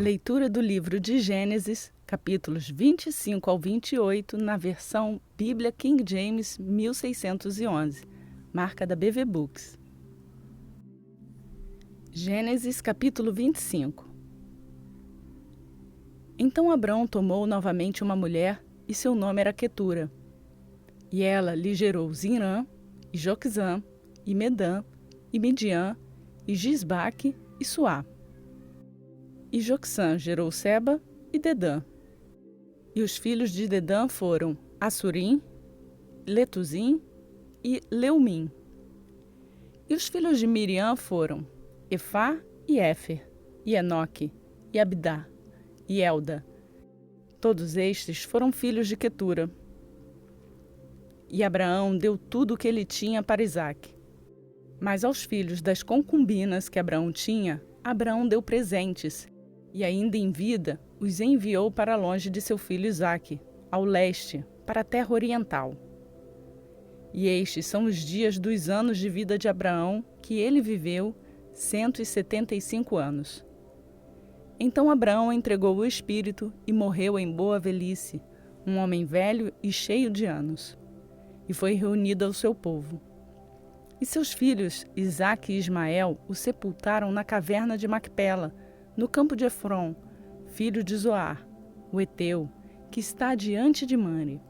Leitura do livro de Gênesis, capítulos 25 ao 28, na versão Bíblia King James 1611, marca da BV Books. Gênesis, capítulo 25. Então Abrão tomou novamente uma mulher, e seu nome era Quetura. E ela lhe gerou Zinrã, e Joquizã, e Medã, e Midian, e Gisbaque, e Suá. E Joquissã gerou Seba e Dedã. E os filhos de Dedã foram Assurim, Letuzim e Leumim. E os filhos de Miriam foram Efá e Éfer, e Enoque, e Abdá, e Elda. Todos estes foram filhos de Quetura. E Abraão deu tudo o que ele tinha para Isaque. Mas aos filhos das concubinas que Abraão tinha, Abraão deu presentes, e ainda em vida os enviou para longe de seu filho Isaque, ao leste, para a terra oriental. E estes são os dias dos anos de vida de Abraão, que ele viveu 175 anos. Então Abraão entregou o espírito e morreu em boa velhice, um homem velho e cheio de anos, e foi reunido ao seu povo. E seus filhos, Isaque e Ismael, o sepultaram na caverna de Macpela, no campo de Efron, filho de Zoar, o Eteu, que está diante de Mane.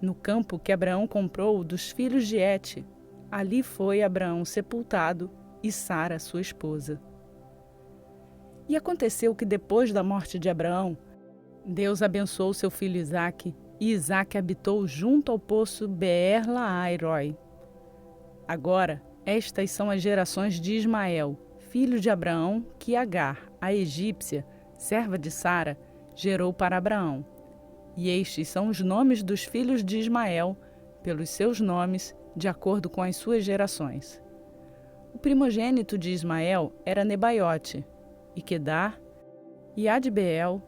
No campo que Abraão comprou dos filhos de Et, ali foi Abraão sepultado e Sara, sua esposa. E aconteceu que depois da morte de Abraão, Deus abençoou seu filho Isaque, e Isaque habitou junto ao poço Beer-Lahai-roi. Agora, estas são as gerações de Ismael, filho de Abraão, que Agar, a egípcia, serva de Sara, gerou para Abraão. E estes são os nomes dos filhos de Ismael, pelos seus nomes, de acordo com as suas gerações. O primogênito de Ismael era Nebaiote, e Quedar, e Adbeel,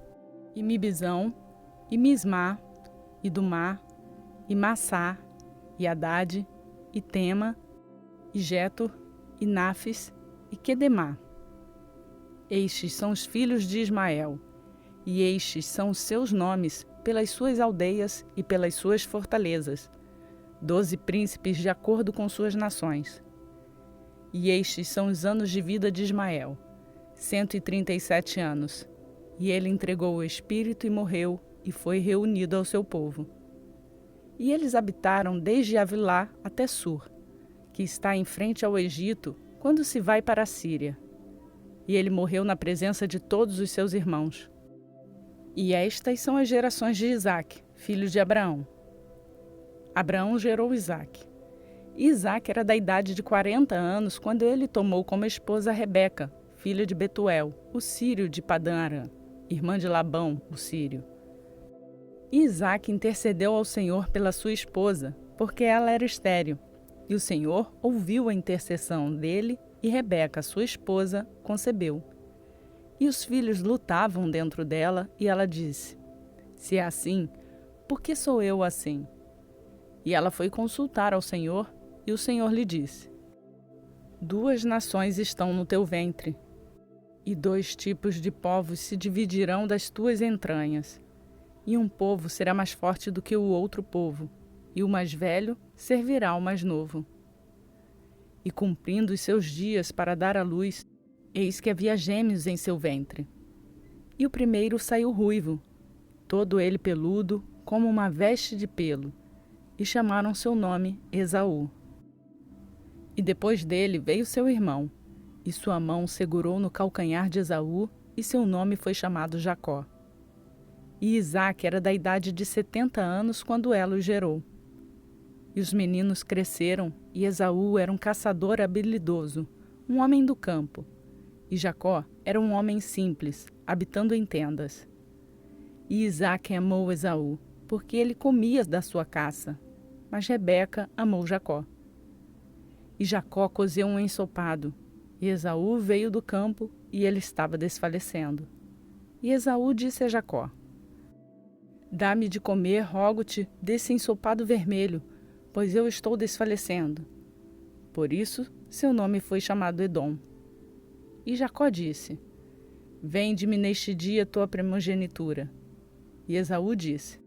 e Mibizão, e Mismá, e Dumá, e Massá, e Haddad, e Tema, e Jetur, e Náfis, e Quedemá. Estes são os filhos de Ismael, e estes são os seus nomes pelas suas aldeias e pelas suas fortalezas, 12 príncipes de acordo com suas nações. E estes são os anos de vida de Ismael, 137 anos, e ele entregou o espírito e morreu, e foi reunido ao seu povo. E eles habitaram desde Avilá até Sur, que está em frente ao Egito, quando se vai para a Síria. E ele morreu na presença de todos os seus irmãos. E estas são as gerações de Isaque, filho de Abraão. Abraão gerou Isaque. E Isaque era da idade de 40 anos quando ele tomou como esposa Rebeca, filha de Betuel, o sírio de Padã-Arã, irmã de Labão, o sírio. E Isaque intercedeu ao Senhor pela sua esposa, porque ela era estéril. E o Senhor ouviu a intercessão dele, e Rebeca, sua esposa, concebeu. E os filhos lutavam dentro dela, e ela disse: Se é assim, por que sou eu assim? E ela foi consultar ao Senhor, e o Senhor lhe disse: 2 nações estão no teu ventre, e 2 tipos de povos se dividirão das tuas entranhas. E um povo será mais forte do que o outro povo, e o mais velho servirá ao mais novo. E cumprindo os seus dias para dar à luz, eis que havia gêmeos em seu ventre. E o primeiro saiu ruivo, todo ele peludo, como uma veste de pelo, e chamaram seu nome Esaú. E depois dele veio seu irmão, e sua mão segurou no calcanhar de Esaú, e seu nome foi chamado Jacó. E Isaque era da idade de 70 anos quando ela o gerou. E os meninos cresceram, e Esaú era um caçador habilidoso, um homem do campo. E Jacó era um homem simples, habitando em tendas. E Isaque amou Esaú, porque ele comia da sua caça, mas Rebeca amou Jacó. E Jacó cozeu um ensopado, e Esaú veio do campo, e ele estava desfalecendo. E Esaú disse a Jacó: Dá-me de comer, rogo-te, desse ensopado vermelho, pois eu estou desfalecendo. Por isso, seu nome foi chamado Edom. E Jacó disse: Vende-me neste dia tua primogenitura. E Esaú disse: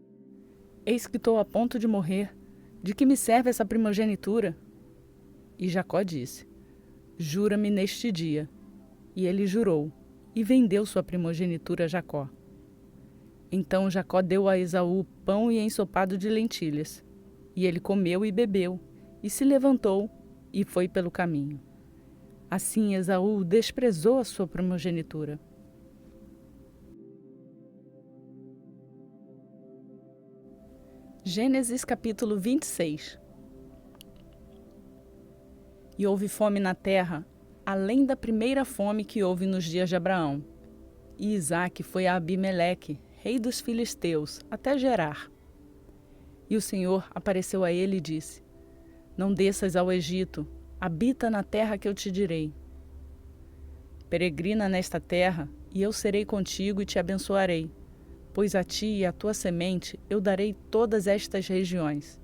Eis que estou a ponto de morrer. De que me serve essa primogenitura? E Jacó disse: Jura-me neste dia. E ele jurou, e vendeu sua primogenitura a Jacó. Então Jacó deu a Esaú pão e ensopado de lentilhas. E ele comeu e bebeu, e se levantou, e foi pelo caminho. Assim Esaú desprezou a sua primogenitura. Gênesis capítulo 26. E houve fome na terra, além da primeira fome que houve nos dias de Abraão. E Isaque foi a Abimeleque, rei dos filisteus, até Gerar. E o Senhor apareceu a ele e disse: Não desças ao Egito, habita na terra que eu te direi. Peregrina nesta terra, e eu serei contigo e te abençoarei. Pois a ti e à tua semente eu darei todas estas regiões,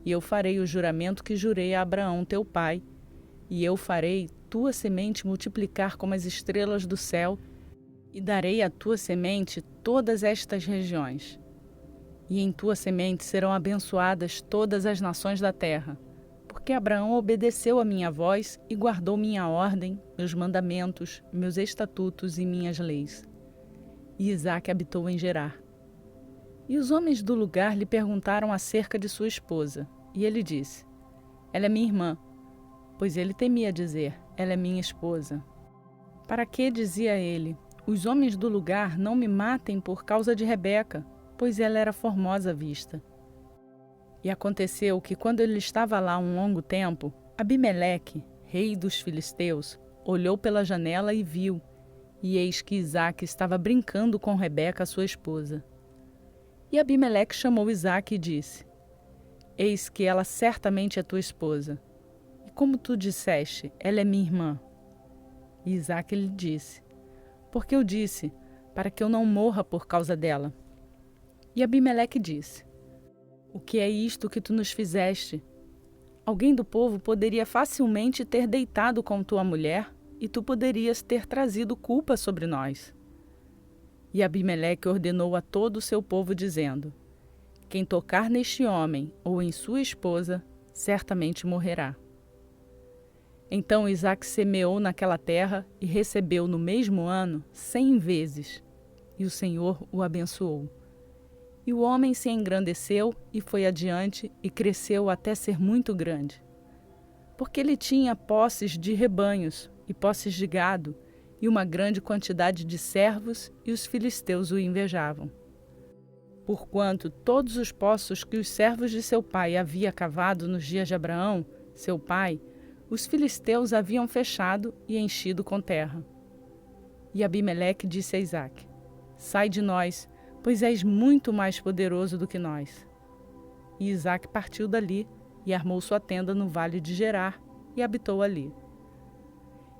e eu farei o juramento que jurei a Abraão teu pai, e eu farei tua semente multiplicar como as estrelas do céu, e darei à tua semente todas estas regiões. E em tua semente serão abençoadas todas as nações da terra, porque Abraão obedeceu a minha voz e guardou minha ordem, meus mandamentos, meus estatutos e minhas leis. E Isaque habitou em Gerar. E os homens do lugar lhe perguntaram acerca de sua esposa. E ele disse: Ela é minha irmã. Pois ele temia dizer: Ela é minha esposa. Para que, dizia ele, os homens do lugar não me matem por causa de Rebeca, pois ela era formosa à vista. E aconteceu que, quando ele estava lá um longo tempo, Abimeleque, rei dos filisteus, olhou pela janela e viu, e eis que Isaque estava brincando com Rebeca, sua esposa. E Abimeleque chamou Isaque e disse: Eis que ela certamente é tua esposa. E como tu disseste, ela é minha irmã. E Isaque lhe disse: Porque eu disse, para que eu não morra por causa dela. E Abimeleque disse: O que é isto que tu nos fizeste? Alguém do povo poderia facilmente ter deitado com tua mulher, e tu poderias ter trazido culpa sobre nós. E Abimeleque ordenou a todo o seu povo, dizendo: Quem tocar neste homem ou em sua esposa, certamente morrerá. Então Isaque semeou naquela terra e recebeu no mesmo ano 100 vezes, e o Senhor o abençoou. E o homem se engrandeceu e foi adiante e cresceu até ser muito grande. Porque ele tinha posses de rebanhos e posses de gado, e uma grande quantidade de servos, e os filisteus o invejavam. Porquanto todos os poços que os servos de seu pai haviam cavado nos dias de Abraão, seu pai, os filisteus haviam fechado e enchido com terra. E Abimeleque disse a Isaque: Sai de nós, pois és muito mais poderoso do que nós. E Isaque partiu dali e armou sua tenda no vale de Gerar e habitou ali.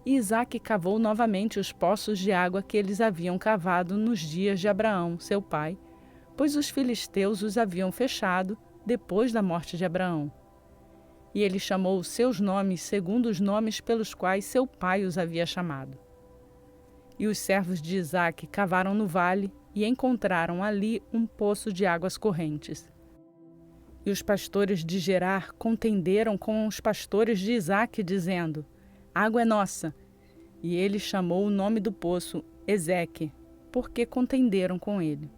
E Isaque cavou novamente os poços de água que eles haviam cavado nos dias de Abraão, seu pai, pois os filisteus os haviam fechado depois da morte de Abraão. E ele chamou os seus nomes segundo os nomes pelos quais seu pai os havia chamado. E os servos de Isaque cavaram no vale e encontraram ali um poço de águas correntes. E os pastores de Gerar contenderam com os pastores de Isaque, dizendo: Água é nossa. E ele chamou o nome do poço Ezeque, porque contenderam com ele.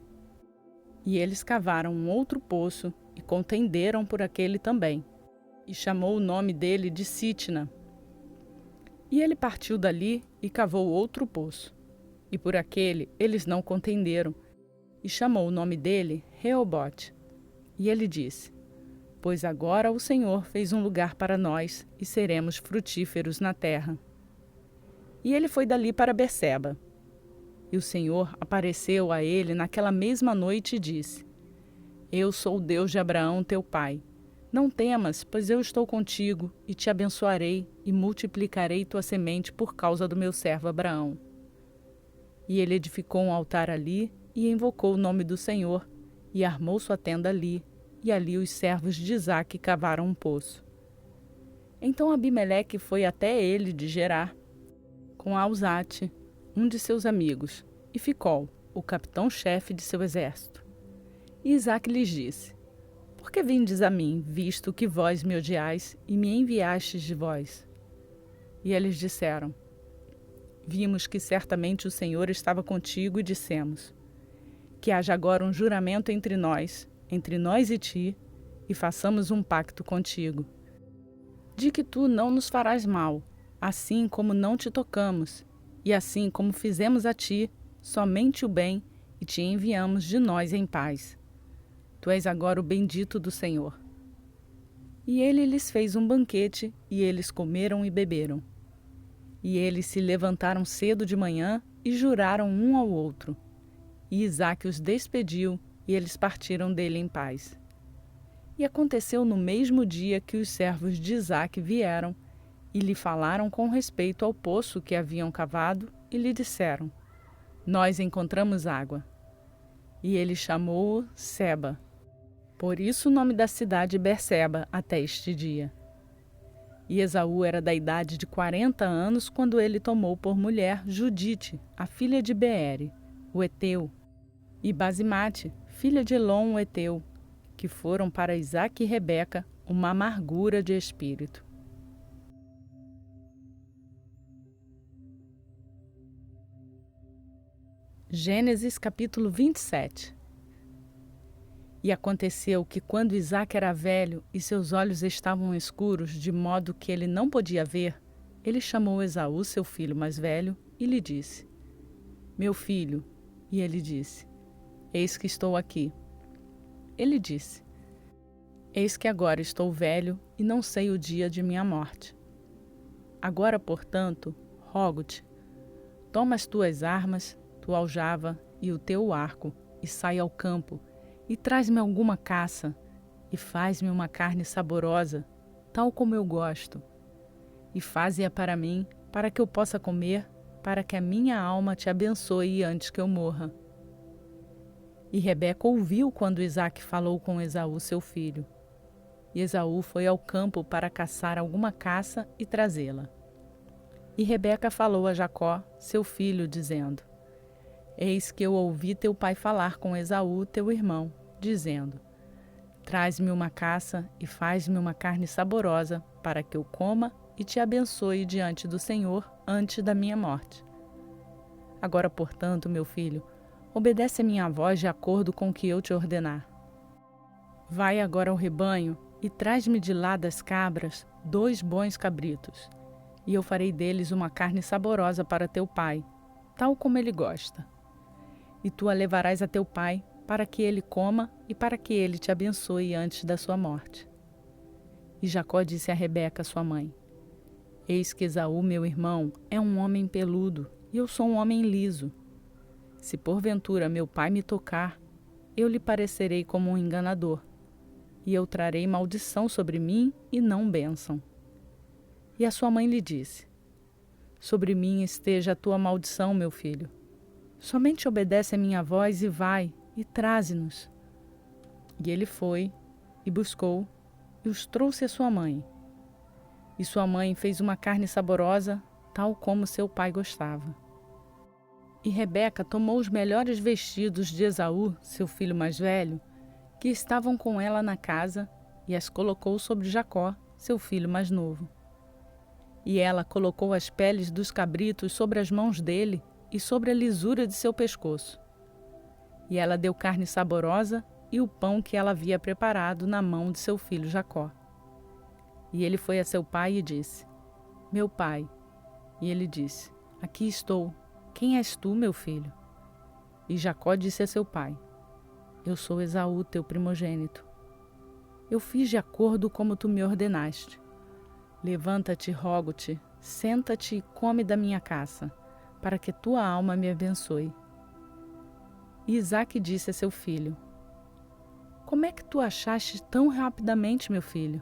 E eles cavaram um outro poço e contenderam por aquele também, e chamou o nome dele de Sitna. E ele partiu dali e cavou outro poço, e por aquele eles não contenderam, e chamou o nome dele Reobote. E ele disse: Pois agora o Senhor fez um lugar para nós, e seremos frutíferos na terra. E ele foi dali para Berseba. E o Senhor apareceu a ele naquela mesma noite e disse: Eu sou o Deus de Abraão teu pai. Não temas, pois eu estou contigo, e te abençoarei, e multiplicarei tua semente por causa do meu servo Abraão. E ele edificou um altar ali, e invocou o nome do Senhor, e armou sua tenda ali, e ali os servos de Isaque cavaram um poço. Então Abimeleque foi até ele de Gerar, com Auzate, um de seus amigos, e Ficol, o capitão-chefe de seu exército. E Isaque lhes disse: Por que vindes a mim, visto que vós me odiais e me enviastes de vós? E eles disseram: Vimos que certamente o Senhor estava contigo e dissemos: Que haja agora um juramento entre nós e ti, e façamos um pacto contigo, de que tu não nos farás mal, assim como não te tocamos, e assim como fizemos a ti, somente o bem, e te enviamos de nós em paz. Tu és agora o bendito do Senhor. E ele lhes fez um banquete, e eles comeram e beberam. E eles se levantaram cedo de manhã e juraram um ao outro. E Isaque os despediu, e eles partiram dele em paz. E aconteceu no mesmo dia que os servos de Isaque vieram e lhe falaram com respeito ao poço que haviam cavado e lhe disseram: Nós encontramos água. E ele chamou-o Seba. Por isso o nome da cidade Berseba até este dia. E Esaú era da idade de 40 anos quando ele tomou por mulher Judite, a filha de Beere, o Eteu, e Basimate, filha de Elon, o Eteu, que foram para Isaque e Rebeca uma amargura de espírito. Gênesis capítulo 27. E aconteceu que quando Isaque era velho e seus olhos estavam escuros, de modo que ele não podia ver, ele chamou Esaú, seu filho mais velho, e lhe disse: Meu filho. E ele disse: Eis que estou aqui. Ele disse: Eis que agora estou velho e não sei o dia de minha morte. Agora, portanto, rogo-te, toma as tuas armas, tua aljava e o teu arco, e sai ao campo, e traz-me alguma caça, e faz-me uma carne saborosa, tal como eu gosto, e faze-a para mim, para que eu possa comer, para que a minha alma te abençoe antes que eu morra. E Rebeca ouviu quando Isaque falou com Esaú, seu filho. E Esaú foi ao campo para caçar alguma caça e trazê-la. E Rebeca falou a Jacó, seu filho, dizendo: Eis que eu ouvi teu pai falar com Esaú, teu irmão, dizendo: Traz-me uma caça e faz-me uma carne saborosa, para que eu coma e te abençoe diante do Senhor antes da minha morte. Agora, portanto, meu filho, obedece a minha voz de acordo com o que eu te ordenar. Vai agora ao rebanho e traz-me de lá das cabras 2 bons cabritos, e eu farei deles uma carne saborosa para teu pai, tal como ele gosta. E tu a levarás a teu pai, para que ele coma e para que ele te abençoe antes da sua morte. E Jacó disse a Rebeca, sua mãe: Eis que Esaú, meu irmão, é um homem peludo, e eu sou um homem liso. Se porventura meu pai me tocar, eu lhe parecerei como um enganador, e eu trarei maldição sobre mim e não bênção. E a sua mãe lhe disse: Sobre mim esteja a tua maldição, meu filho. Somente obedece a minha voz e vai, e traze-nos. E ele foi, e buscou, e os trouxe a sua mãe. E sua mãe fez uma carne saborosa, tal como seu pai gostava. E Rebeca tomou os melhores vestidos de Esaú, seu filho mais velho, que estavam com ela na casa, e as colocou sobre Jacó, seu filho mais novo. E ela colocou as peles dos cabritos sobre as mãos dele e sobre a lisura de seu pescoço. E ela deu carne saborosa e o pão que ela havia preparado na mão de seu filho Jacó. E ele foi a seu pai e disse: Meu pai. E ele disse: Aqui estou. Quem és tu, meu filho? E Jacó disse a seu pai: Eu sou Esaú, teu primogênito. Eu fiz de acordo como tu me ordenaste. Levanta-te, rogo-te, senta-te e come da minha caça, para que tua alma me abençoe. E Isaque disse a seu filho: Como é que tu achaste tão rapidamente, meu filho?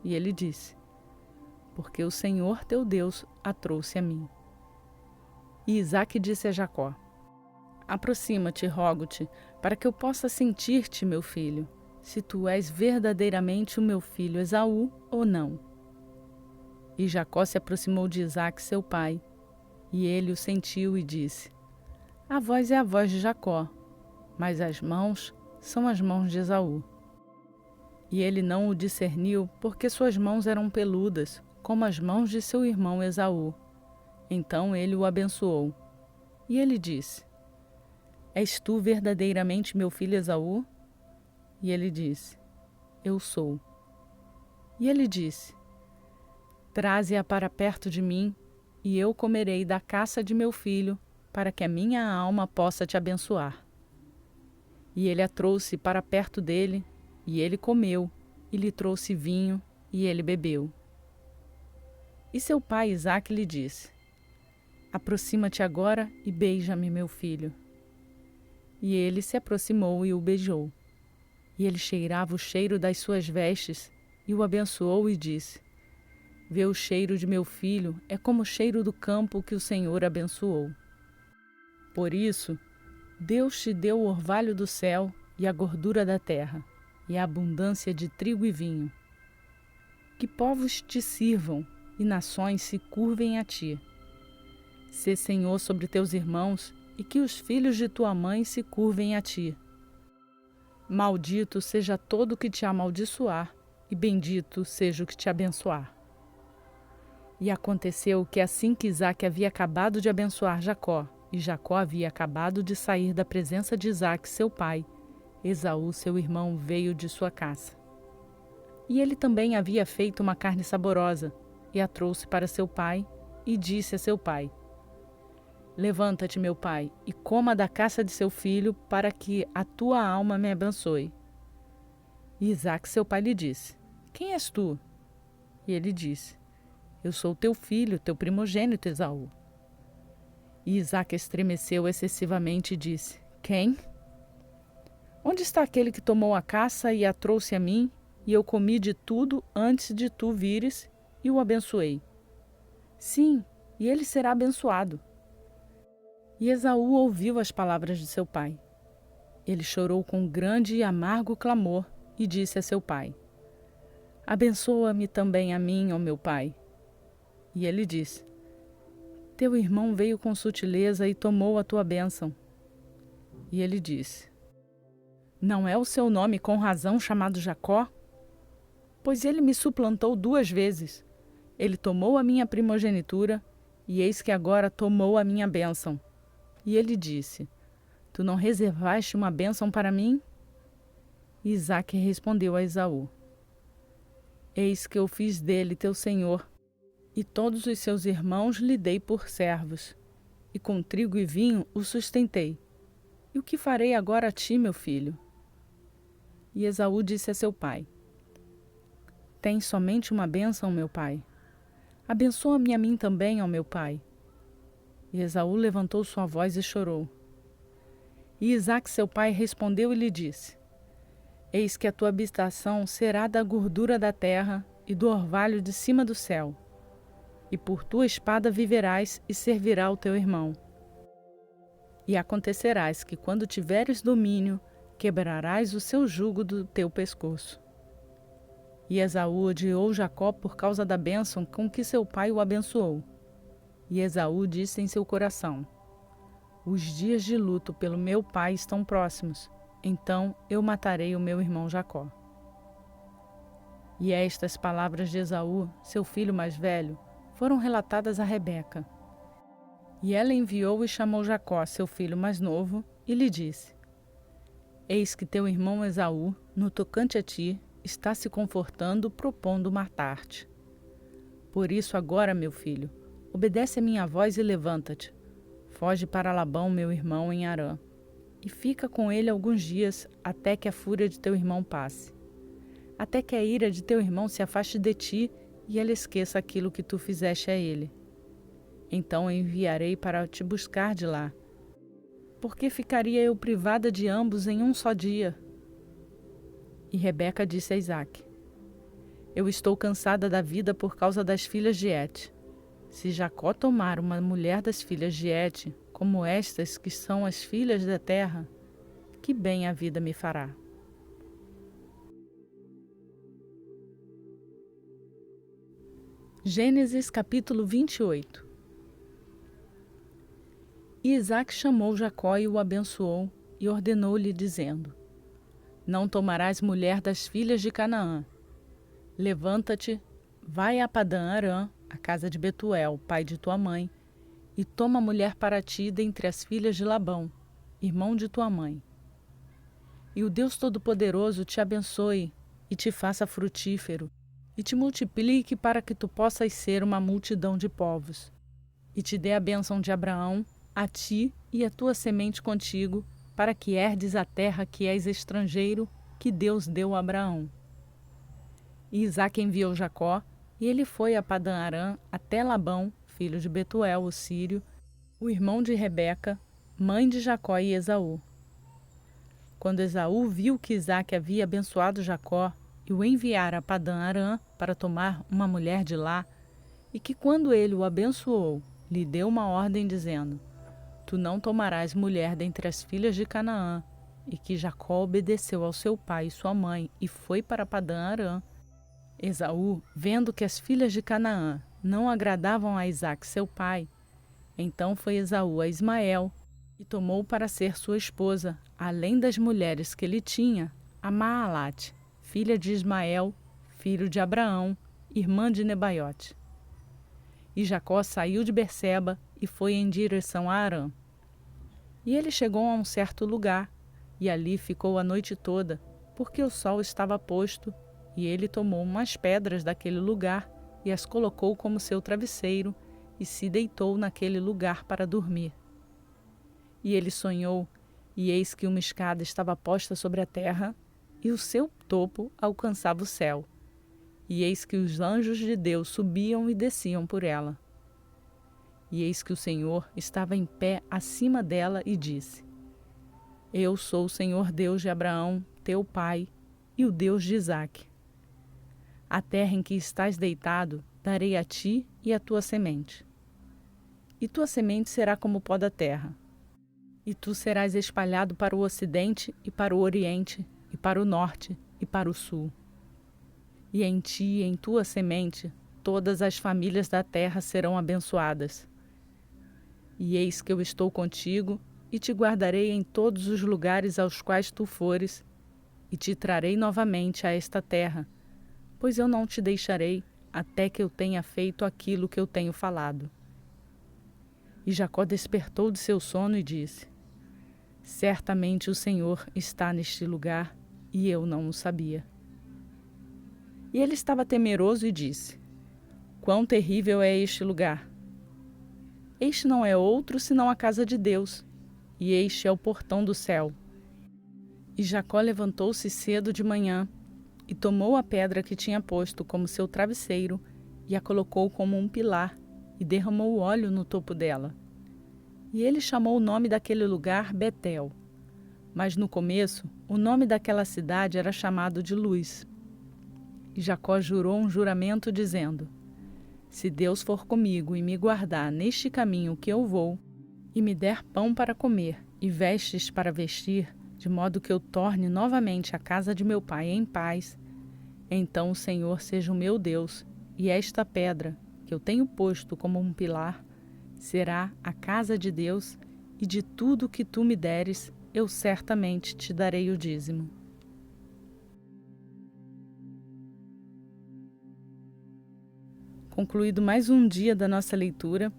E ele disse: Porque o Senhor teu Deus a trouxe a mim. E Isaque disse a Jacó: Aproxima-te, rogo-te, para que eu possa sentir-te, meu filho, se tu és verdadeiramente o meu filho Esaú ou não. E Jacó se aproximou de Isaque, seu pai, e ele o sentiu e disse: A voz é a voz de Jacó, mas as mãos são as mãos de Esaú. E ele não o discerniu, porque suas mãos eram peludas, como as mãos de seu irmão Esaú. Então ele o abençoou. E ele disse: És tu verdadeiramente meu filho Esaú? E ele disse: Eu sou. E ele disse: Traze-a para perto de mim, e eu comerei da caça de meu filho, para que a minha alma possa te abençoar. E ele a trouxe para perto dele, e ele comeu, e lhe trouxe vinho, e ele bebeu. E seu pai Isaque lhe disse: Aproxima-te agora e beija-me, meu filho. E ele se aproximou e o beijou. E ele cheirava o cheiro das suas vestes, e o abençoou e disse: Vê o cheiro de meu filho, é como o cheiro do campo que o Senhor abençoou. Por isso, Deus te deu o orvalho do céu e a gordura da terra, e a abundância de trigo e vinho. Que povos te sirvam e nações se curvem a ti. Sê Senhor sobre teus irmãos, e que os filhos de tua mãe se curvem a ti. Maldito seja todo o que te amaldiçoar, e bendito seja o que te abençoar. E aconteceu que assim que Isaque havia acabado de abençoar Jacó, e Jacó havia acabado de sair da presença de Isaque, seu pai, Esaú, seu irmão, veio de sua caça. E ele também havia feito uma carne saborosa, e a trouxe para seu pai, e disse a seu pai: Levanta-te, meu pai, e coma da caça de seu filho, para que a tua alma me abençoe. E Isaque, seu pai, lhe disse: Quem és tu? E ele disse: Eu sou teu filho, teu primogênito Esaú. E Isaque estremeceu excessivamente e disse: Quem? Onde está aquele que tomou a caça e a trouxe a mim, e eu comi de tudo antes de tu vires, e o abençoei? Sim, e ele será abençoado. E Esaú ouviu as palavras de seu pai. Ele chorou com grande e amargo clamor e disse a seu pai: Abençoa-me também a mim, ó meu pai. E ele disse: Teu irmão veio com sutileza e tomou a tua bênção. E ele disse: Não é o seu nome com razão chamado Jacó? Pois ele me suplantou 2 vezes. Ele tomou a minha primogenitura, e eis que agora tomou a minha bênção. E ele disse: Tu não reservaste uma bênção para mim? E Isaque respondeu a Esaú: Eis que eu fiz dele teu senhor, e todos os seus irmãos lhe dei por servos, e com trigo e vinho o sustentei. E o que farei agora a ti, meu filho? E Esaú disse a seu pai: Tens somente uma bênção, meu pai. Abençoa-me a mim também, ó meu pai. E Esaú levantou sua voz e chorou. E Isaque, seu pai, respondeu e lhe disse: Eis que a tua habitação será da gordura da terra e do orvalho de cima do céu. E por tua espada viverás e servirá o teu irmão. E acontecerás que, quando tiveres domínio, quebrarás o seu jugo do teu pescoço. E Esaú odiou Jacó por causa da bênção com que seu pai o abençoou. E Esaú disse em seu coração: Os dias de luto pelo meu pai estão próximos, então eu matarei o meu irmão Jacó. E estas palavras de Esaú, seu filho mais velho, foram relatadas a Rebeca. E ela enviou e chamou Jacó, seu filho mais novo, e lhe disse: Eis que teu irmão Esaú, no tocante a ti, está se confortando, propondo matar-te. Por isso agora, meu filho, obedece a minha voz e levanta-te. Foge para Labão, meu irmão, em Harã, e fica com ele alguns dias, até que a fúria de teu irmão passe. Até que a ira de teu irmão se afaste de ti, e ele esqueça aquilo que tu fizeste a ele. Então enviarei para te buscar de lá. Porque ficaria eu privada de ambos em um só dia? E Rebeca disse a Isaque: Eu estou cansada da vida por causa das filhas de Et. Se Jacó tomar uma mulher das filhas de Et, como estas que são as filhas da terra, que bem a vida me fará. Gênesis capítulo 28. E Isaque chamou Jacó e o abençoou, e ordenou-lhe, dizendo: Não tomarás mulher das filhas de Canaã. Levanta-te, vai a Padã-Arã, a casa de Betuel, pai de tua mãe, e toma mulher para ti dentre as filhas de Labão, irmão de tua mãe. E o Deus Todo-Poderoso te abençoe, e te faça frutífero, e te multiplique para que tu possas ser uma multidão de povos, e te dê a bênção de Abraão, a ti e a tua semente contigo, para que herdes a terra que és estrangeiro, que Deus deu a Abraão. E Isaque enviou Jacó, e ele foi a Padã-Arã até Labão, filho de Betuel, o sírio, o irmão de Rebeca, mãe de Jacó e Esaú. Quando Esaú viu que Isaque havia abençoado Jacó e o enviara a Padã-Arã para tomar uma mulher de lá, e que quando ele o abençoou, lhe deu uma ordem dizendo: Tu não tomarás mulher dentre as filhas de Canaã, e que Jacó obedeceu ao seu pai e sua mãe e foi para Padã-Arã. Esaú, vendo que as filhas de Canaã não agradavam a Isaque seu pai, então foi Esaú a Ismael e tomou para ser sua esposa, além das mulheres que ele tinha, a Maalate, filha de Ismael, filho de Abraão, irmã de Nebaiote. E Jacó saiu de Berseba e foi em direção a Arã. E ele chegou a um certo lugar, e ali ficou a noite toda, porque o sol estava posto, e ele tomou umas pedras daquele lugar e as colocou como seu travesseiro, e se deitou naquele lugar para dormir. E ele sonhou, e eis que uma escada estava posta sobre a terra, e o seu topo alcançava o céu. E eis que os anjos de Deus subiam e desciam por ela. E eis que o Senhor estava em pé acima dela e disse: Eu sou o Senhor Deus de Abraão, teu pai, e o Deus de Isaque. A terra em que estás deitado darei a ti e a tua semente. E tua semente será como o pó da terra. E tu serás espalhado para o ocidente e para o oriente, e para o norte e para o sul. E em ti e em tua semente todas as famílias da terra serão abençoadas. E eis que eu estou contigo, e te guardarei em todos os lugares aos quais tu fores, e te trarei novamente a esta terra, pois eu não te deixarei até que eu tenha feito aquilo que eu tenho falado. E Jacó despertou de seu sono e disse: Certamente o Senhor está neste lugar, e eu não o sabia. E ele estava temeroso e disse: Quão terrível é este lugar! Este não é outro senão a casa de Deus, e este é o portão do céu. E Jacó levantou-se cedo de manhã, e tomou a pedra que tinha posto como seu travesseiro, e a colocou como um pilar, e derramou óleo no topo dela. E ele chamou o nome daquele lugar Betel. Mas no começo, o nome daquela cidade era chamado de Luz. E Jacó jurou um juramento dizendo: Se Deus for comigo e me guardar neste caminho que eu vou, e me der pão para comer e vestes para vestir, de modo que eu torne novamente a casa de meu pai em paz, então o Senhor seja o meu Deus, e esta pedra, que eu tenho posto como um pilar, será a casa de Deus, e de tudo que tu me deres, eu certamente te darei o dízimo. Concluído mais um dia da nossa leitura,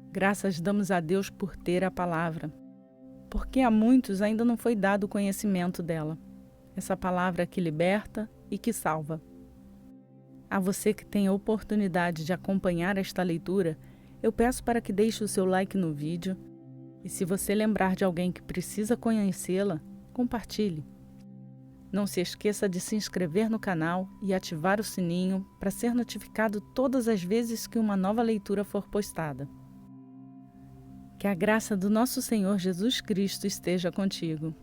graças damos a Deus por ter a palavra, porque a muitos ainda não foi dado o conhecimento dela, essa palavra que liberta e que salva. A você que tem a oportunidade de acompanhar esta leitura, eu peço para que deixe o seu like no vídeo, e se você lembrar de alguém que precisa conhecê-la, compartilhe. Não se esqueça de se inscrever no canal e ativar o sininho para ser notificado todas as vezes que uma nova leitura for postada. Que a graça do nosso Senhor Jesus Cristo esteja contigo.